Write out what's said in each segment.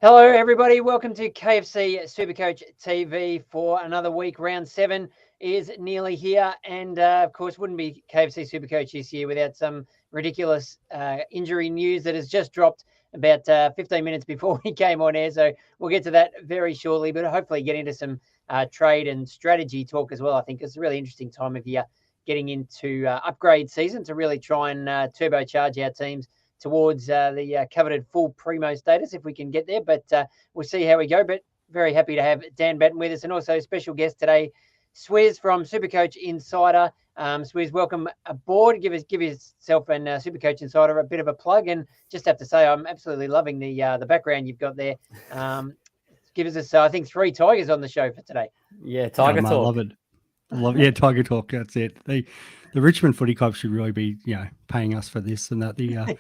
Hello, everybody. Welcome to KFC SuperCoach TV for another week. Round 7 is nearly here. And, of course, wouldn't be KFC SuperCoach this year without some ridiculous injury news that has just dropped about 15 minutes before we came on air. So we'll get to that very shortly, but hopefully get into some trade and strategy talk as well. I think it's a really interesting time of year getting into upgrade season to really try and turbocharge our teams towards the coveted full primo status if we can get there. But we'll see how we go. But very happy to have Dan Batten with us, and also special guest today, Swizz from SuperCoach Insider. Swizz, welcome aboard. Give yourself and SuperCoach Insider a bit of a plug. And just have to say, I'm absolutely loving the background you've got there. Give us, I think, 3 Tigers on the show for today. Yeah, Tiger Talk. I love it. Yeah, Tiger Talk. That's it. The Richmond Footy Club should really be, paying us for this and that. The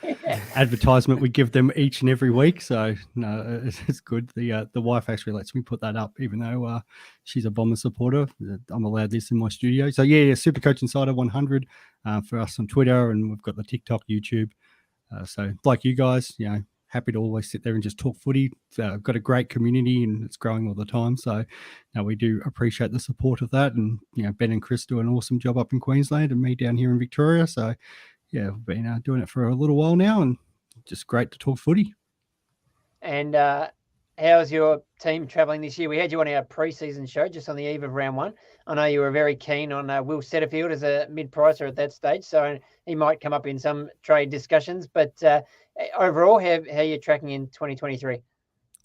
advertisement we give them each and every week. So no, it's good. The wife actually lets me put that up, even though she's a Bomber supporter. I'm allowed this in my studio. So yeah, SuperCoach Insider 100 for us on Twitter, and we've got the TikTok, YouTube. So like you guys, happy to always sit there and just talk footy. Got a great community and it's growing all the time. So we do appreciate the support of that. And, Ben and Chris do an awesome job up in Queensland and me down here in Victoria. So, we've been doing it for a little while now and just great to talk footy. And how's your team travelling this year? We had you on our pre-season show just on the eve of round 1. I know you were very keen on Will Setterfield as a mid-pricer at that stage, so he might come up in some trade discussions. But overall, how are you tracking in 2023?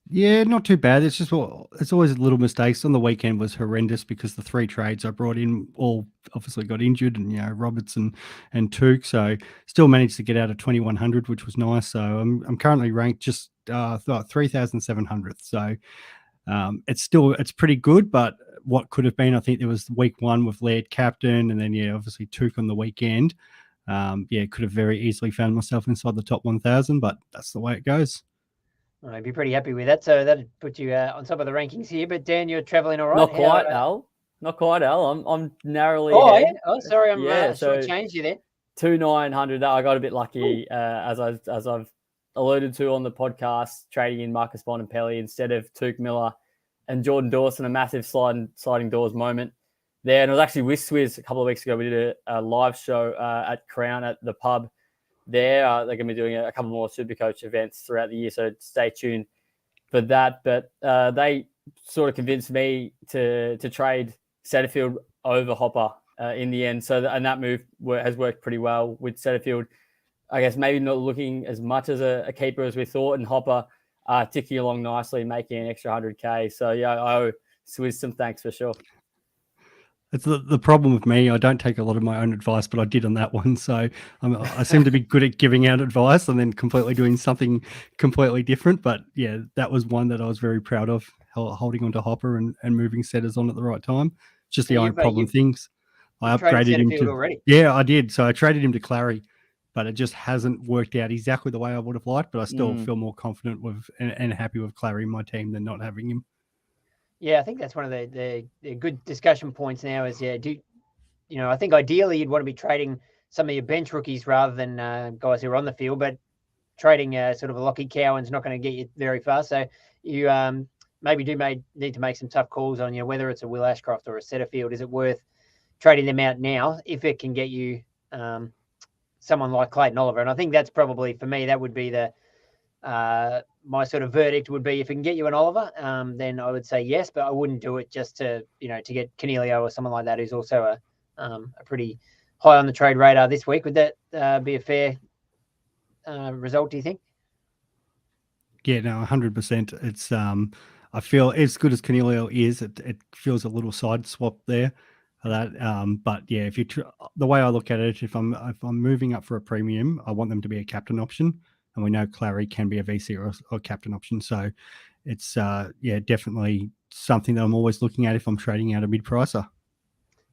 Yeah, not too bad. It's just it's always little mistakes. On the weekend was horrendous because the 3 trades I brought in all obviously got injured, and Robertson and Touk. So still managed to get out of 2100, which was nice. So I'm currently ranked just 3,700th. So it's pretty good, but what could have been, I think there was week 1 with Laird captain, and then obviously Touk on the weekend. Could have very easily found myself inside the top 1,000, but that's the way it goes. I'd be pretty happy with that. So that'd put you on top of the rankings here. But Dan, you're travelling all right. Not quite, Al. Not quite, Al. I'm narrowly. ahead. Oh, sorry, I'm so changed you there. 2,900. I got a bit lucky, as I've alluded to on the podcast, trading in Marcus Bontempelli instead of Touk Miller and Jordan Dawson. A massive sliding doors moment there, and it was actually with Swizz a couple of weeks ago. We did a live show at Crown at the pub. They're going to be doing a couple more SuperCoach events throughout the year, so stay tuned for that. But they sort of convinced me to trade Setterfield over Hopper in the end. So and that move has worked pretty well with Setterfield. I guess maybe not looking as much as a keeper as we thought, and Hopper ticking along nicely, making an extra 100K. So I owe Swizz some thanks for sure. It's the problem with me. I don't take a lot of my own advice, but I did on that one. So I seem to be good at giving out advice and then completely doing something completely different. But yeah, that was one that I was very proud of, holding onto Hopper and moving Setters on at the right time. Just the only problem things. I upgraded him to already. Yeah, I did. So I traded him to Clary, but it just hasn't worked out exactly the way I would have liked. But I still feel more confident with and happy with Clary in my team than not having him. Yeah, I think that's one of the good discussion points now is, I think ideally you'd want to be trading some of your bench rookies rather than guys who are on the field, but trading sort of a Lockie Cowan's not going to get you very far. So you maybe need to make some tough calls on, whether it's a Will Ashcroft or a Setterfield. Is it worth trading them out now if it can get you someone like Clayton Oliver? And I think that's probably, for me, that would be my sort of verdict would be, if it can get you an Oliver, then I would say yes, but I wouldn't do it just to get Canelio or someone like that who's also a pretty high on the trade radar this week. Would that be a fair result, do you think? Yeah, no, 100%. It's I feel as good as Canelio is, it feels a little side swap there. That, but yeah, if the way I look at it, if I'm moving up for a premium, I want them to be a captain option. And we know Clary can be a VC or captain option. So it's, definitely something that I'm always looking at if I'm trading out a mid-pricer.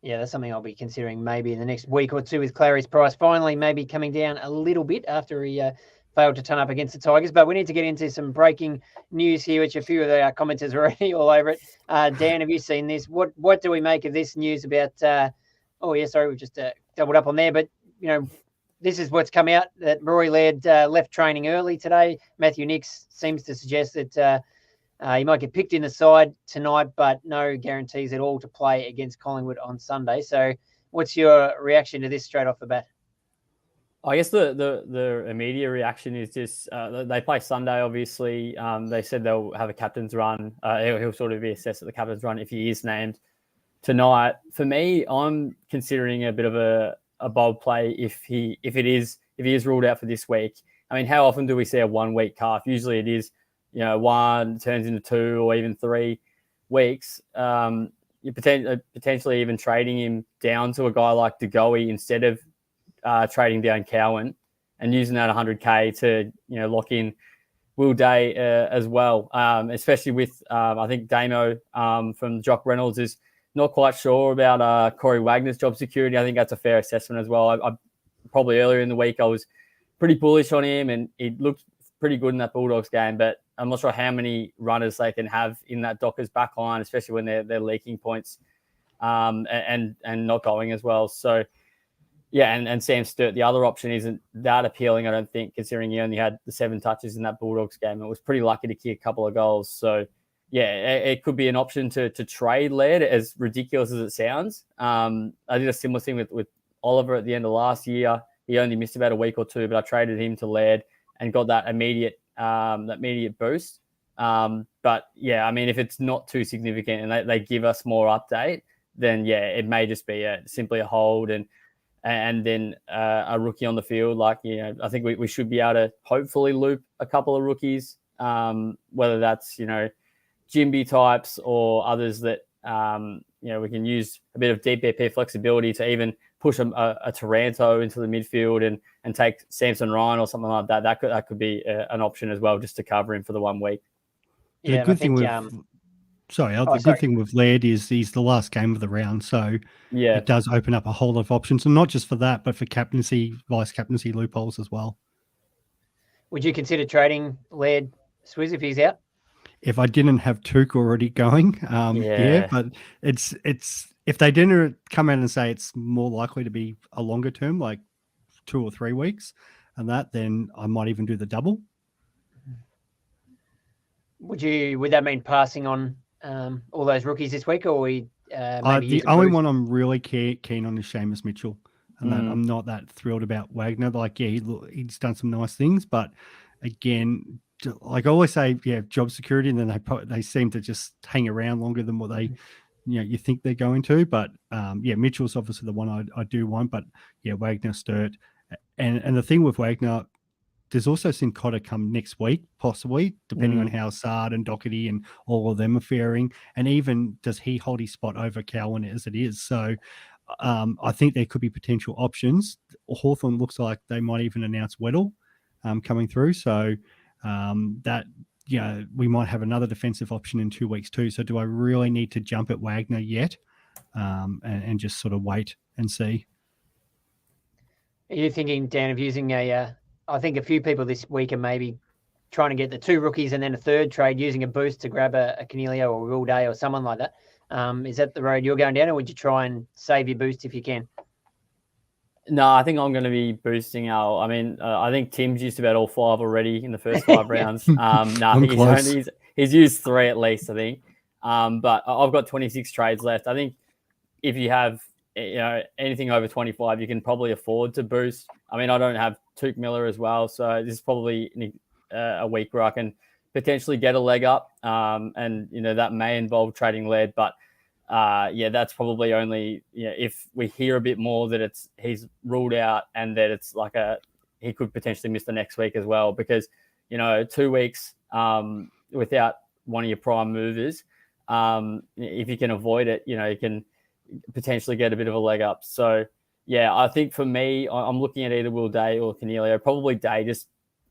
Yeah, that's something I'll be considering maybe in the next week or two, with Clary's price finally maybe coming down a little bit after he failed to turn up against the Tigers. But we need to get into some breaking news here, which a few of the commenters are already all over it. Dan, have you seen this? What do we make of this news about we've just doubled up on there, but, this is what's come out, that Rory Laird left training early today. Matthew Nicks seems to suggest that he might get picked in the side tonight, but no guarantees at all to play against Collingwood on Sunday. So what's your reaction to this straight off the bat? I guess the immediate reaction is just they play Sunday, obviously. They said they'll have a captain's run. He'll sort of be assessed at the captain's run if he is named tonight. For me, I'm considering a bit of a bold play if he is ruled out for this week. I mean, how often do we see a 1 week calf? Usually it is, 1 turns into 2 or even 3 weeks. You're potentially even trading him down to a guy like De Goey instead of trading down Cowan and using that 100K to lock in Will Day as well, especially with I think Damo from Jock Reynolds is not quite sure about Corey Wagner's job security. I think that's a fair assessment as well. I probably earlier in the week I was pretty bullish on him and he looked pretty good in that Bulldogs game, but I'm not sure how many runners they can have in that Dockers back line, especially when they're leaking points and not going as well. So yeah, and Sam Sturt, the other option isn't that appealing, I don't think, considering he only had the 7 touches in that Bulldogs game. It was pretty lucky to kick a couple of goals. So, yeah, it could be an option to trade Laird, as ridiculous as it sounds. I did a similar thing with Oliver at the end of last year. He only missed about a week or 2, but I traded him to Laird and got that immediate boost. But, yeah, I mean, if it's not too significant and they give us more update, then, yeah, it may just be simply a hold and then a rookie on the field. I think we should be able to hopefully loop a couple of rookies, whether that's, Jimby types or others that, we can use a bit of DPP flexibility to even push a Taranto into the midfield and take Samson Ryan or something like that. That could be an option as well, just to cover him for the 1 week. Yeah, the good thing with Laird is he's the last game of the round, so yeah, it does open up a whole lot of options, and not just for that, but for captaincy, vice captaincy loopholes as well. Would you consider trading Laird, Swizz, if he's out? If I didn't have Took already going, yeah, but it's if they didn't come out and say it's more likely to be a longer term, like 2 or 3 weeks, and then I might even do the double. Would that mean passing on all those rookies this week, or maybe the only one I'm really keen on is Seamus Mitchell, and I'm not that thrilled about Wagner. He's done some nice things, but again, like I always say, job security, and then they seem to just hang around longer than what they, you think they're going to. But Mitchell's obviously the one I do want, but Wagner, Sturt, and the thing with Wagner, there's also Sincotta come next week, possibly, depending on how Sard and Doherty and all of them are faring. And even does he hold his spot over Cowan as it is? So I think there could be potential options. Hawthorn looks like they might even announce Weddle coming through. So we might have another defensive option in 2 weeks too. So do I really need to jump at Wagner yet and just sort of wait and see? Are you thinking, Dan, of using I think a few people this week are maybe trying to get the 2 rookies and then a third trade using a boost to grab a Cornelio or Will Day or someone like that. Is that the road you're going down, or would you try and save your boost if you can? No, I think I'm going to be boosting I think Tim's used about all 5 already in the first 5 rounds. He's used 3 at least, I think. But I've got 26 trades left. I think if you have anything over 25, you can probably afford to boost. I mean, I don't have Took Miller as well, so this is probably a week where I can potentially get a leg up, and that may involve trading Laird, but that's probably only if we hear a bit more that he's ruled out and that it's like he could potentially miss the next week as well, because 2 weeks without one of your prime movers, if you can avoid it, you can potentially get a bit of a leg up. So I think for me, I'm looking at either Will Day or Cornelio, probably Day, just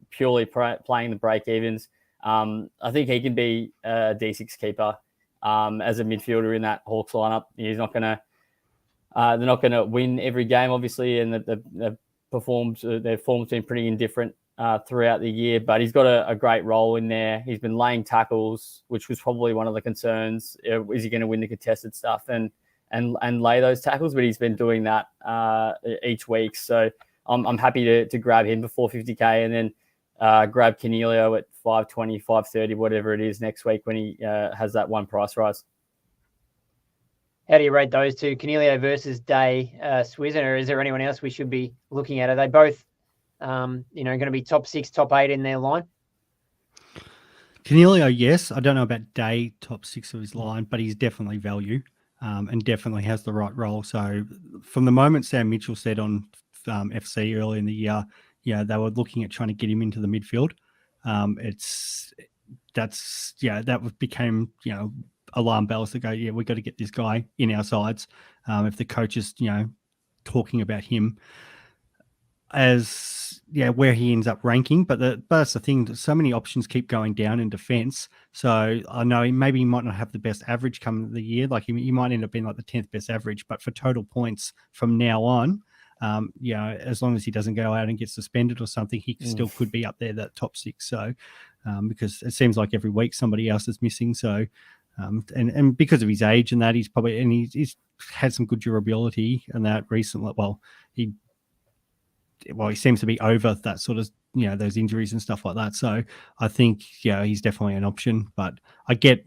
purely playing the break evens. I think he can be a D6 keeper as a midfielder in that Hawks lineup. He's not going to, they're not going to win every game, obviously, and their form's been pretty indifferent throughout the year, but he's got a great role in there. He's been laying tackles, which was probably one of the concerns. Is he going to win the contested stuff and lay those tackles? But he's been doing that each week. So I'm happy to grab him before 50K and then grab Canelio at 520, 530, whatever it is next week when he has that one price rise. How do you rate those two, Canelio versus Day, Swizz? Or is there anyone else we should be looking at? Are they both, going to be top 6, top 8 in their line? Canelio, yes. I don't know about Day, top 6 of his line, but he's definitely value and definitely has the right role. So from the moment Sam Mitchell said on FC early in the year, they were looking at trying to get him into the midfield. That became, alarm bells to go, we've got to get this guy in our sides. If the coach is, talking about him as, where he ends up ranking. But that's the thing, so many options keep going down in defense. So I know maybe he might not have the best average come the year. Like he might end up being like the 10th best average, but for total points from now on, as long as he doesn't go out and get suspended or something, he still could be up there, that top 6. So, because it seems like every week somebody else is missing. So, and because of his age and that, he's had some good durability and that recently. He seems to be over that sort of, those injuries and stuff like that. So I think, he's definitely an option, but I get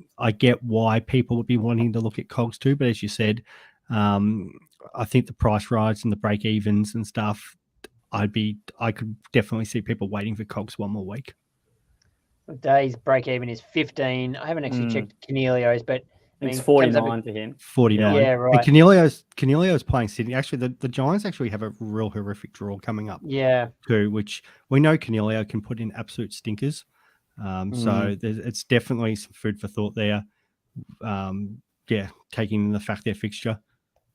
why people would be wanting to look at Cogs too. But as you said, I think the price rise and the break evens and stuff, I could definitely see people waiting for Cogs one more week. Day's break even is 15. I haven't actually checked Canelio's, but it's 49 to him. 49. Yeah, right. And Canelio's playing Sydney. Actually, the Giants actually have a real horrific draw coming up. Yeah. Too, which we know Canelio can put in absolute stinkers. So it's definitely some food for thought there. Taking in the fact their fixture.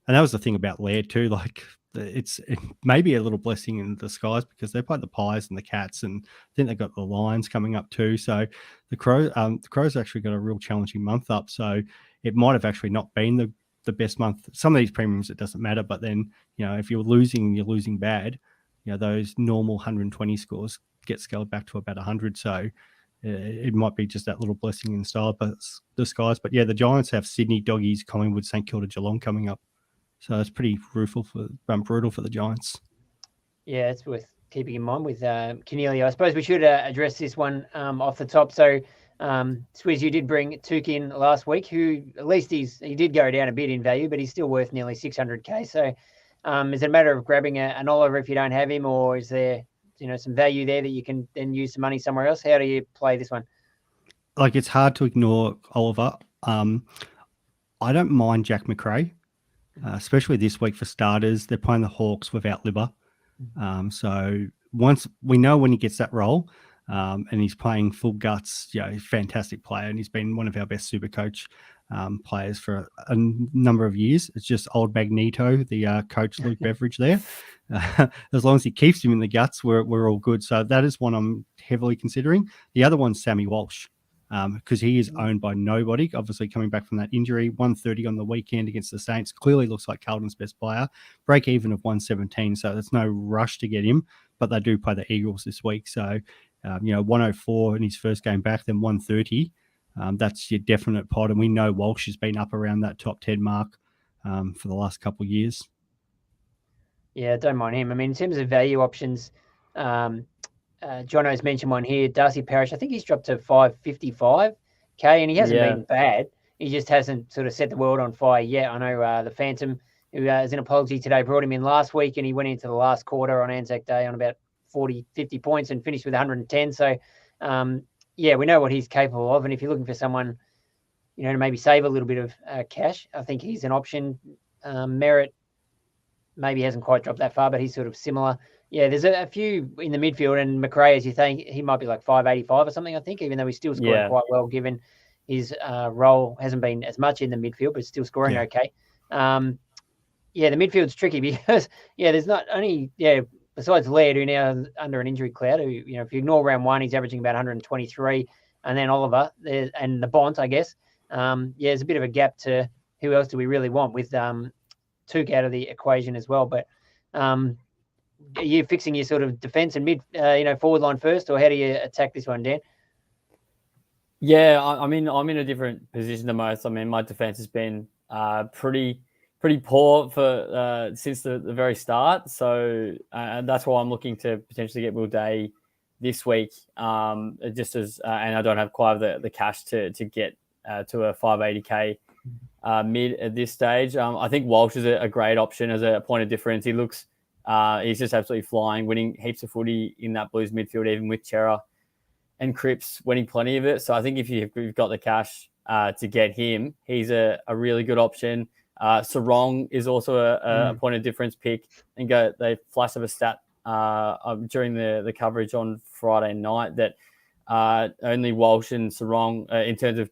And that was the thing about Laird too. Like it may be a little blessing in disguise because they play the Pies and the Cats, and I think they've got the Lions coming up too. So the Crows actually got a real challenging month up. So it might have actually not been the best month. Some of these premiums, it doesn't matter. But then, if you're losing bad, those normal 120 scores get scaled back to about 100. So it might be just that little blessing in disguise. But the Giants have Sydney, Doggies, Collingwood, St Kilda, Geelong coming up. So it's pretty brutal for the Giants. Yeah, it's worth keeping in mind with Canelio. I suppose we should address this one off the top. So, Swizz, you did bring Took in last week, who at least he did go down a bit in value, but he's still worth nearly 600K. So is it a matter of grabbing an Oliver if you don't have him, or is there some value there that you can then use some money somewhere else? How do you play this one? Like, it's hard to ignore Oliver. I don't mind Jack McRae. Especially this week for starters. They're playing the Hawks without Libba. So once we know when he gets that role and he's playing full guts, he's a fantastic player and he's been one of our best SuperCoach players for a number of years. It's just old Magneto, the coach Luke Beveridge there. As long as he keeps him in the guts, we're all good. So that is one I'm heavily considering. The other one's Sammy Walsh. Because he is owned by nobody, obviously coming back from that injury. 130 on the weekend against the Saints. Clearly looks like Carlton's best player. Break even of 117, so there's no rush to get him, but they do play the Eagles this week. So, 104 in his first game back, then 130. That's your definite pod, and we know Walsh has been up around that top 10 mark for the last couple of years. Yeah, don't mind him. I mean, in terms of value options, Jono's mentioned one here, Darcy Parish. I think he's dropped to 555K, and he hasn't been bad. He just hasn't sort of set the world on fire yet. I know the Phantom, who is an apology today, brought him in last week, and he went into the last quarter on Anzac Day on about 40, 50 points and finished with 110. So, we know what he's capable of. And if you're looking for someone, to maybe save a little bit of cash, I think he's an option. Merritt maybe hasn't quite dropped that far, but he's sort of similar. Yeah, there's a few in the midfield, and McRae, as you think, he might be like 585 or something, I think, even though he's still scoring quite well, given his role hasn't been as much in the midfield, but still scoring okay. The midfield's tricky because, there's not only, besides Laird, who now under an injury cloud, who, if you ignore round one, he's averaging about 123, and then Oliver and the Bont, I guess. There's a bit of a gap to who else do we really want with Took out of the equation as well, but are you fixing your sort of defense and mid, forward line first, or how do you attack this one, Dan? Yeah, I'm in a different position than most. I mean, my defense has been pretty pretty poor for since the very start. So and that's why I'm looking to potentially get Will Day this week. Just as and I don't have quite the cash to get to a 580k mid at this stage. I think Walsh is a great option as a point of difference. He looks he's just absolutely flying, winning heaps of footy in that Blues midfield, even with Chera and Cripps winning plenty of it. So I think if you've got the cash to get him, he's a really good option. Sarong is also a point of difference pick. And they flashed up a stat during the coverage on Friday night that only Walsh and Sarong, in terms of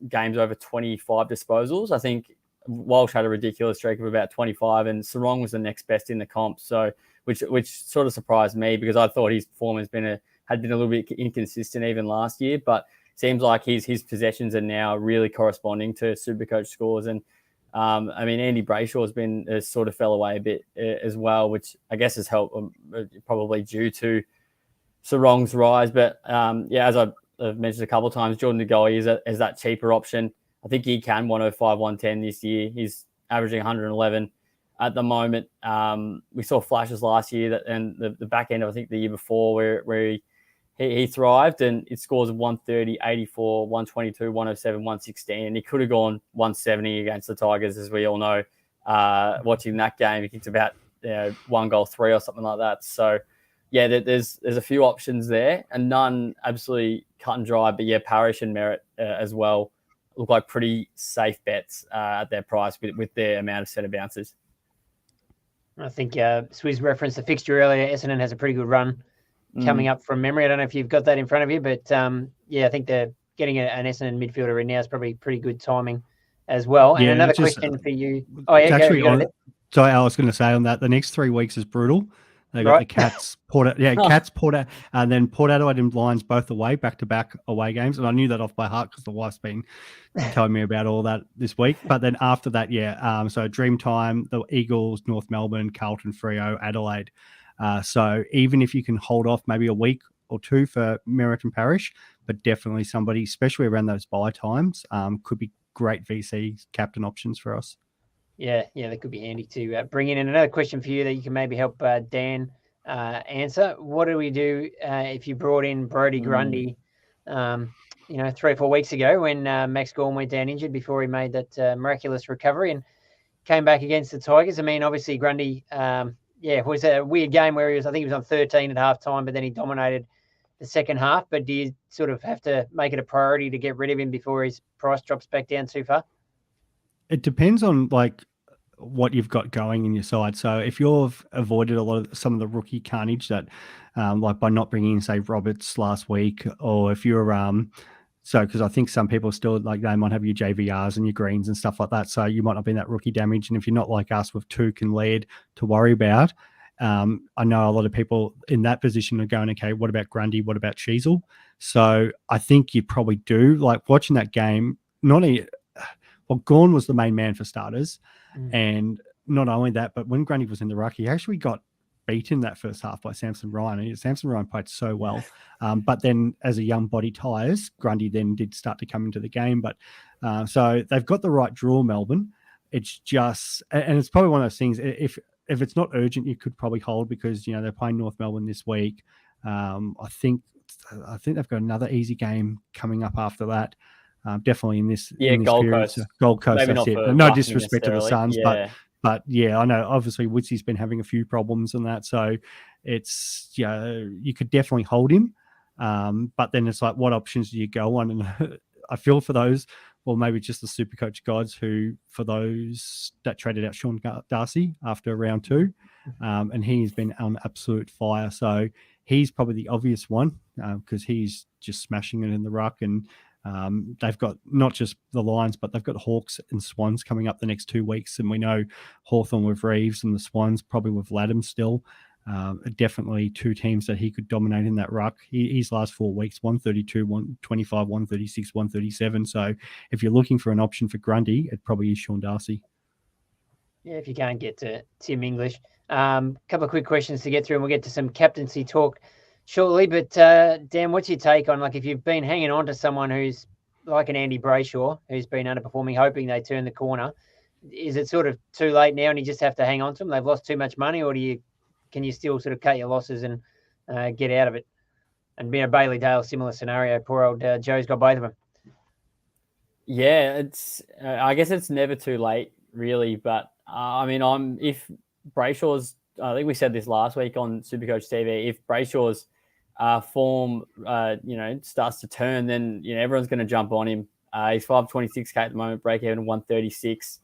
games over 25 disposals, I think Walsh had a ridiculous streak of about 25, and Sarong was the next best in the comp. So which sort of surprised me, because I thought his form had been a little bit inconsistent even last year, but seems like his possessions are now really corresponding to SuperCoach scores. And I mean, Andy Brayshaw has sort of fell away a bit as well, which I guess has helped, probably due to Sarong's rise. But as I've mentioned a couple of times, Jordan Ngoe is that cheaper option. I think he can 105, 110 this year. He's averaging 111 at the moment. We saw flashes last year and the back end of, I think, the year before where he thrived, and it scores of 130, 84, 122, 107, 116. And he could have gone 170 against the Tigers, as we all know. Watching that game, he kicked about 1 goal 3 or something like that. So, yeah, there's a few options there, and none absolutely cut and dry. But, yeah, Parrish and Merritt as well look like pretty safe bets at their price with their amount of centre bounces. I think Swizz referenced the fixture earlier. Essendon has a pretty good run coming up from memory. I don't know if you've got that in front of you, but I think they're getting an Essendon midfielder in now is probably pretty good timing as well. And another question for you. Oh, yeah, sorry, I was going to say on that, the next 3 weeks is brutal. They got the Cats, Port, and then Port Adelaide and Lions both away, back-to-back away games. And I knew that off by heart because the wife's been telling me about all that this week. But then after that, so Dreamtime, the Eagles, North Melbourne, Carlton, Freo, Adelaide. So even if you can hold off maybe a week or two for Merritt and Parrish, but definitely somebody, especially around those bye times, could be great VC captain options for us. Yeah, that could be handy to bring in. And another question for you that you can maybe help Dan answer. What do we do if you brought in Brodie Grundy, 3 or 4 weeks ago when Max Gawn went down injured before he made that miraculous recovery and came back against the Tigers? I mean, obviously Grundy, it was a weird game where I think he was on 13 at halftime, but then he dominated the second half. But do you sort of have to make it a priority to get rid of him before his price drops back down too far? It depends on what you've got going in your side. So if you've avoided some of the rookie carnage that, by not bringing in, say, Roberts last week, or if you're because I think some people still they might have your JVRs and your greens and stuff like that. So you might not be in that rookie damage. And if you're not like us with Touk and Laird to worry about, I know a lot of people in that position are going, okay, what about Grundy? What about Sheasel? So I think you probably do watching that game. Gawn was the main man for starters. And not only that, but when Grundy was in the ruck, he actually got beaten that first half by Samson Ryan. And Samson Ryan played so well. But then as a young body tires, Grundy then did start to come into the game. But so they've got the right draw, Melbourne. It's just, and it's probably one of those things, if it's not urgent, you could probably hold because, they're playing North Melbourne this week. I think they've got another easy game coming up after that. Definitely in this Gold period. Coast. So Gold Coast, maybe that's it. No disrespect to the Suns, but I know obviously Woodsy's been having a few problems and that, so it's you could definitely hold him, but then it's what options do you go on? And I feel for those, well, maybe just the SuperCoach gods who, for those that traded out Sean Darcy after round 2, and he's been on absolute fire, so he's probably the obvious one because he's just smashing it in the ruck. And they've got not just the Lions, but they've got Hawks and Swans coming up the next 2 weeks. And we know Hawthorn with Reeves and the Swans probably with Latham still. Definitely 2 teams that he could dominate in that ruck. His last 4 weeks, 132, 125, 136, 137. So if you're looking for an option for Grundy, it probably is Sean Darcy. Yeah, if you can't get to Tim English. Couple of quick questions to get through, and we'll get to some captaincy talk shortly. But Dan, what's your take on if you've been hanging on to someone who's like an Andy Brayshaw who's been underperforming, hoping they turn the corner? is it sort of too late now and you just have to hang on to them? They've lost too much money, or can you still sort of cut your losses and get out of it? And Bailey Dale, similar scenario. Poor old Joe's got both of them. Yeah, it's. I guess it's never too late, really. But I mean, if Brayshaw's. I think we said this last week on SuperCoach TV. If Brayshaw's form, starts to turn, then everyone's going to jump on him. He's 526k at the moment, break even 136.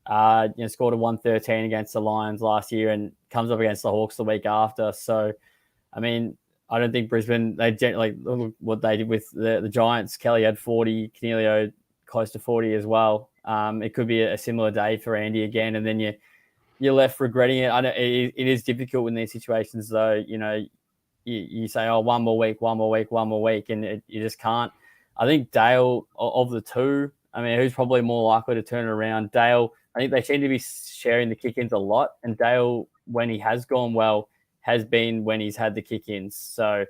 Scored a 113 against the Lions last year, and comes up against the Hawks the week after. So, I mean, I don't think Brisbane, look what they did with the Giants. Kelly had 40, Canelio close to 40 as well. It could be a similar day for Andy again, and then you're left regretting it. I know it is difficult in these situations, though. You say, oh, one more week, and you just can't. I think Dale, of the two, I mean, who's probably more likely to turn it around? Dale, I think they seem to be sharing the kick-ins a lot, and Dale, when he has gone well, has been when he's had the kick-ins. So,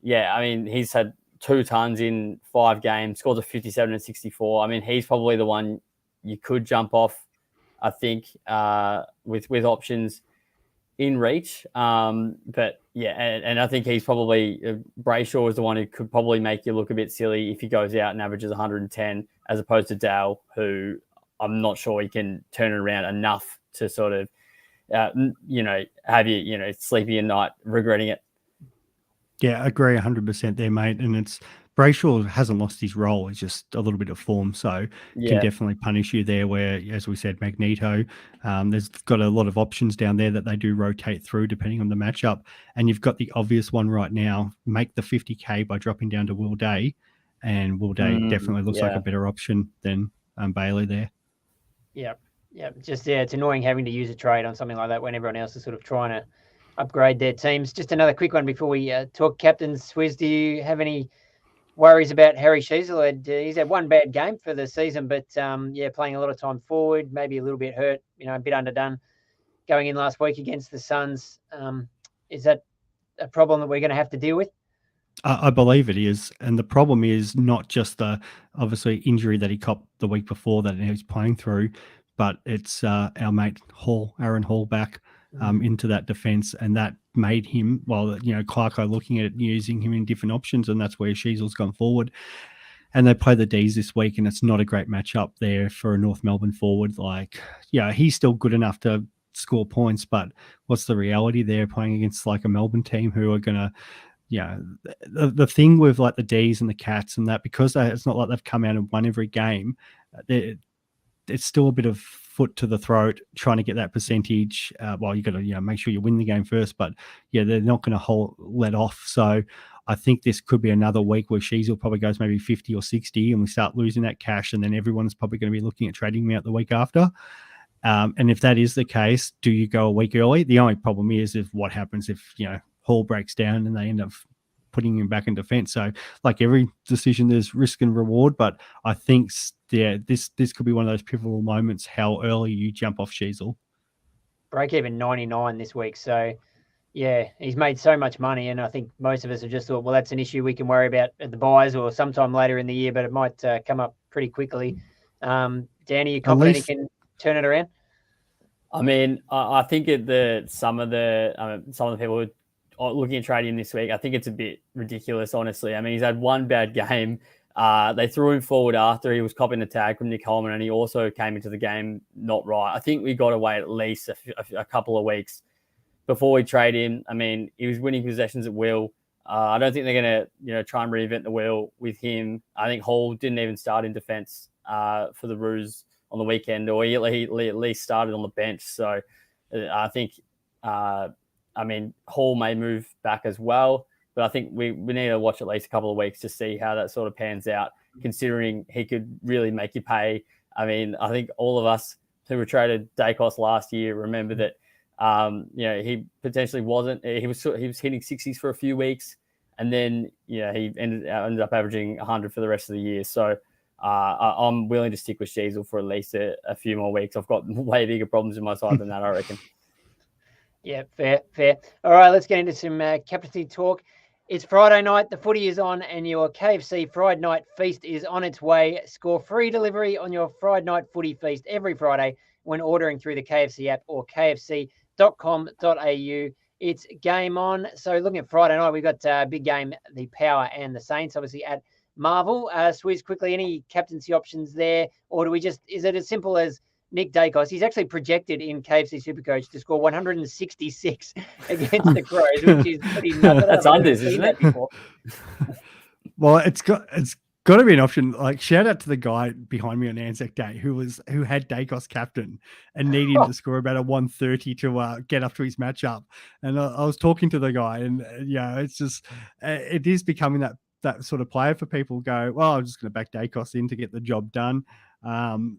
yeah, I mean, he's had 2 tons in 5 games, scores a 57 and 64. I mean, he's probably the one you could jump off, I think, with options in reach. But, yeah, and I think he's probably Brayshaw is the one who could probably make you look a bit silly if he goes out and averages 110, as opposed to Dale, who I'm not sure he can turn it around enough to sort of, have you, sleepy at night regretting it. Yeah, I agree 100% there, mate. And it's Brayshaw hasn't lost his role. It's just a little bit of form. So can definitely punish you there where, as we said, Magneto, there's got a lot of options down there that they do rotate through depending on the matchup. And you've got the obvious one right now, make the 50K by dropping down to Will Day. And Will Day definitely looks like a better option than Bailey there. Yeah. Just, it's annoying having to use a trade on something like that when everyone else is sort of trying to upgrade their teams. Just another quick one before we talk captains. Swizz, do you have any worries about Harry Sheasel? He's had one bad game for the season, but playing a lot of time forward, maybe a little bit hurt, a bit underdone going in last week against the Suns. Is that a problem that we're going to have to deal with? I believe it is. And the problem is not just the, obviously, injury that he copped the week before that he was playing through, but it's our mate Aaron Hall back into that defence, and that made him, Clarko looking at it, using him in different options, and that's where Sheasel's gone forward. And they play the D's this week, and it's not a great matchup there for a North Melbourne forward. He's still good enough to score points, but what's the reality there playing against like a Melbourne team who are going to, the thing with like the D's and the Cats and that, because it's not like they've come out and won every game, it's still a bit of foot to the throat trying to get that percentage. You got to make sure you win the game first, but they're not going to let off. So I think this could be another week where Sheasel probably goes maybe 50 or 60 and we start losing that cash, and then everyone's probably going to be looking at trading me out the week after. And if that is the case, do you go a week early? The only problem is what happens if Hall breaks down and they end up putting him back in defence. So like every decision, there's risk and reward, but I think this could be one of those pivotal moments, how early you jump off Sheasel. Break even 99 this week. So he's made so much money, and I think most of us have just thought, well, that's an issue we can worry about at the buys or sometime later in the year, but it might come up pretty quickly. Danny, you confident he can turn it around? I mean, I think some of the people who are looking at trading this week, I think it's a bit ridiculous, honestly. I mean, he's had one bad game. They threw him forward after he was copping a tag from Nick Holman, and he also came into the game not right. I think we got to wait at least a couple of weeks before we trade him. I mean, he was winning possessions at will. I don't think they're going to try and reinvent the wheel with him. I think Hall didn't even start in defence for the Roos on the weekend, or he at least started on the bench. So I think, Hall may move back as well, but I think we need to watch at least a couple of weeks to see how that sort of pans out, considering he could really make you pay. I mean, I think all of us who were traded Dacos last year remember that, he potentially wasn't. He was hitting 60s for a few weeks, and then he ended up averaging 100 for the rest of the year. So I'm willing to stick with Sheasel for at least a few more weeks. I've got way bigger problems in my side than that, I reckon. Yeah, fair. All right, let's get into some captaincy talk. It's Friday night, the footy is on, and your KFC Friday night feast is on its way. Score free delivery on your Friday night footy feast every Friday when ordering through the KFC app or kfc.com.au. It's game on. So looking at Friday night, we've got a big game, the Power and the Saints, obviously at Marvel. Swizz, quickly, any captaincy options there? Or do we is it as simple as Nick Dacos? He's actually projected in KFC SuperCoach to score 166 against the Crows, which is pretty nuts. That's unders, isn't it? Well, it's got to be an option. Like, shout out to the guy behind me on Anzac Day who had Dacos captain and needed him to score about a 130 to get up to his matchup. And I was talking to the guy, and it's just it is becoming that sort of player for people. Go, well, I'm just going to back Dacos in to get the job done.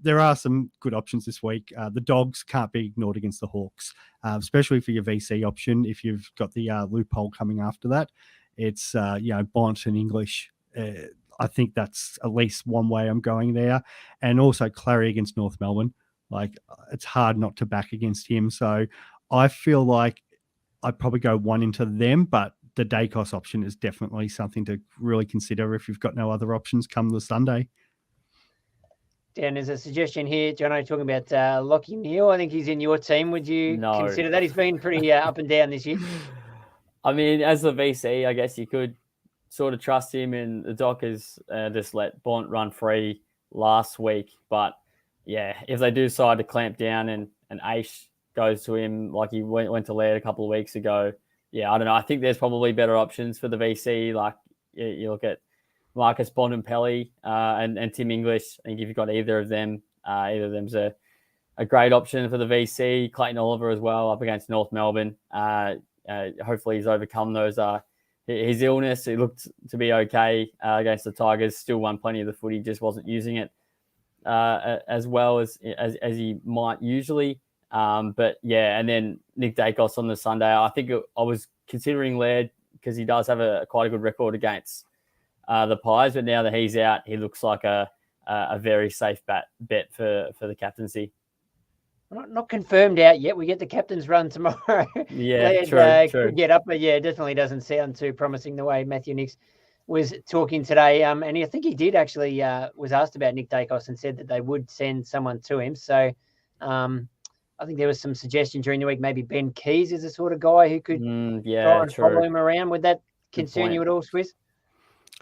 There are some good options this week. The Dogs can't be ignored against the Hawks, especially for your VC option. If you've got the loophole coming after that, it's Bont and English. I think that's at least one way I'm going there, and also Clary against North Melbourne. Like, it's hard not to back against him. So I feel like I'd probably go one into them, but the Dacos option is definitely something to really consider if you've got no other options come the Sunday. Dan, there's a suggestion here, Jono, talking about Lockie Neal. I think he's in your team. Would you consider that? He's been pretty up and down this year. I mean, as the VC, I guess you could sort of trust him, and the Dockers just let Bont run free last week. But yeah, if they do decide to clamp down and Aish goes to him like he went to Laird a couple of weeks ago, yeah, I don't know. I think there's probably better options for the VC. Like, you look at Marcus Bontempelli and Tim English. I think if you've got either of them's a great option for the VC. Clayton Oliver as well up against North Melbourne. Hopefully he's overcome those his illness. He looked to be okay against the Tigers. Still won plenty of the footy, just wasn't using it as well as he might usually. But yeah, and then Nick Dacos on the Sunday. I think I was considering Laird because he does have quite a good record against the Pies, but now that he's out, he looks like a very safe bet for the captaincy. Not confirmed out yet. We get the captain's run tomorrow. Yeah, Laird, true. Could get up, but yeah, it definitely doesn't sound too promising the way Matthew Nicks was talking today. And I think he did actually was asked about Nick Dacos and said that they would send someone to him. So I think there was some suggestion during the week. Maybe Ben Keys is the sort of guy who could try and follow him around. Would that concern you at all, Swizz?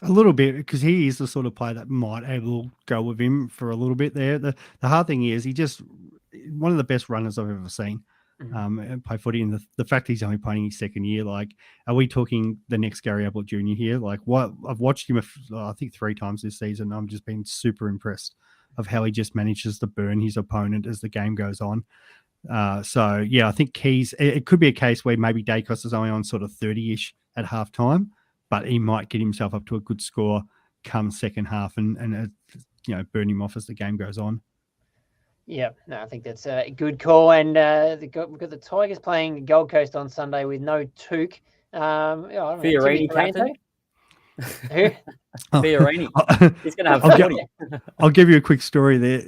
A little bit, because he is the sort of player that might able to go with him for a little bit there. The hard thing is, he just one of the best runners I've ever seen play footy. And the fact he's only playing his second year, like, are we talking the next Gary Ablett Jr. here? Like, what I've watched him, I think 3 times this season. I'm just been super impressed of how he just manages to burn his opponent as the game goes on. So yeah, I think Keys, it could be a case where maybe Dacos is only on sort of 30-ish at halftime, but he might get himself up to a good score come second half and burn him off as the game goes on. Yeah, no, I think that's a good call. And we've got the Tigers playing Gold Coast on Sunday with no Touk. Fiorini captain? Who? Fiorini. He's going to have I'll give you a quick story there.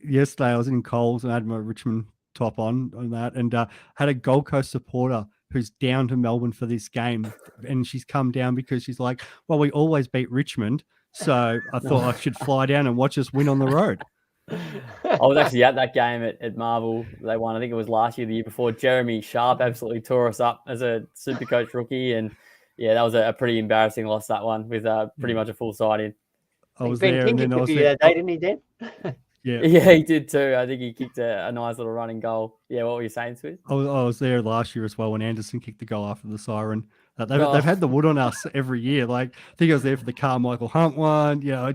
Yesterday I was in Coles and I had my Richmond top on that, and had a Gold Coast supporter who's down to Melbourne for this game, and she's come down because she's like, well, we always beat Richmond, so I thought I should fly down and watch us win on the road. I was actually at that game at Marvel. They won, I think it was last year, the year before. Jeremy Sharp absolutely tore us up as a SuperCoach rookie, and yeah, that was a pretty embarrassing loss, that one, with pretty much a full side in. I was there, and then I was there. Didn't he, Dan? Yeah, he did too. I think he kicked a nice little running goal. Yeah, what were you saying, Swizz? I was there last year as well when Anderson kicked the goal after the siren. They've had the wood on us every year. Like, I think I was there for the Carmichael Hunt one. Yeah,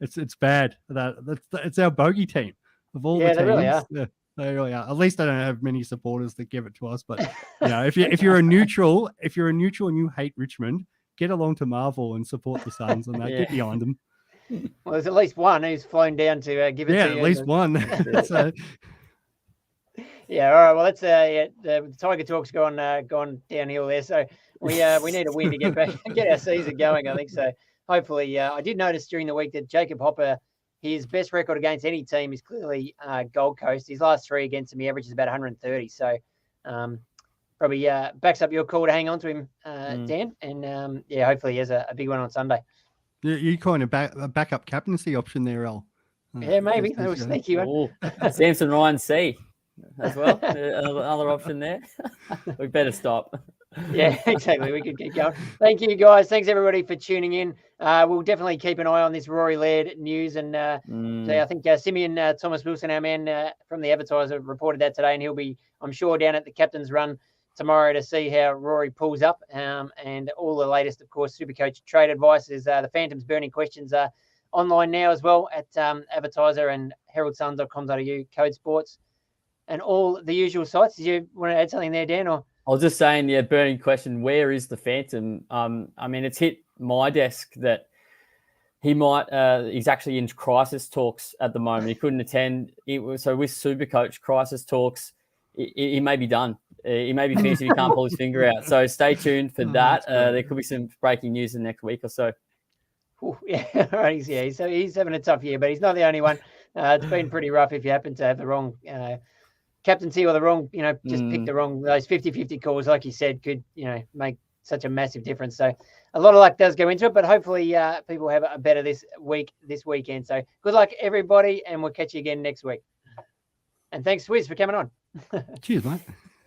it's bad. It's our bogey team of all the teams. They really are. Yeah, they really are. At least I don't have many supporters that give it to us. But if you're a neutral, and you hate Richmond, get along to Marvel and support the Suns and get behind them. Well, there's at least one who's flown down to give it to you. Yeah, at least one. Yeah, all right. Well, that's the Tiger talk's gone downhill there. So we need a win to get our season going, I think. So hopefully, I did notice during the week that Jacob Hopper, his best record against any team is clearly Gold Coast. His last 3 against him, he averages about 130. So probably backs up your call to hang on to him, Dan. And hopefully he has a big one on Sunday. You kind of a backup captaincy option there, Al. Yeah, maybe. That was sneaky one. Samson Ryan C as well. Another option there. We better stop. Yeah, exactly. We could keep going. Thank you, guys. Thanks, everybody, for tuning in. We'll definitely keep an eye on this Rory Laird news. And so I think Simeon Thomas Wilson, our man from the Advertiser, reported that today. And he'll be, I'm sure, down at the captain's run tomorrow to see how Rory pulls up. And all the latest, of course, SuperCoach trade advice is the Phantom's burning questions are online now as well at Advertiser and heraldsun.com.au, Code Sports, and all the usual sites. Did you want to add something there, Dan? Or I was just saying, burning question, where is the Phantom? I mean, it's hit my desk that he might, he's actually in crisis talks at the moment. He couldn't attend. So with SuperCoach crisis talks, he may be done. He may be finished if he can't pull his finger out. So stay tuned for that. There could be some breaking news in the next week or so. Ooh, yeah, right. He's having a tough year, but he's not the only one. It's been pretty rough if you happen to have the wrong captaincy or the wrong, just pick the wrong, those 50-50 calls, like you said, could, make such a massive difference. So a lot of luck does go into it, but hopefully people have a better this weekend. So good luck, everybody, and we'll catch you again next week. And thanks, Wiz, for coming on. Cheers, mate.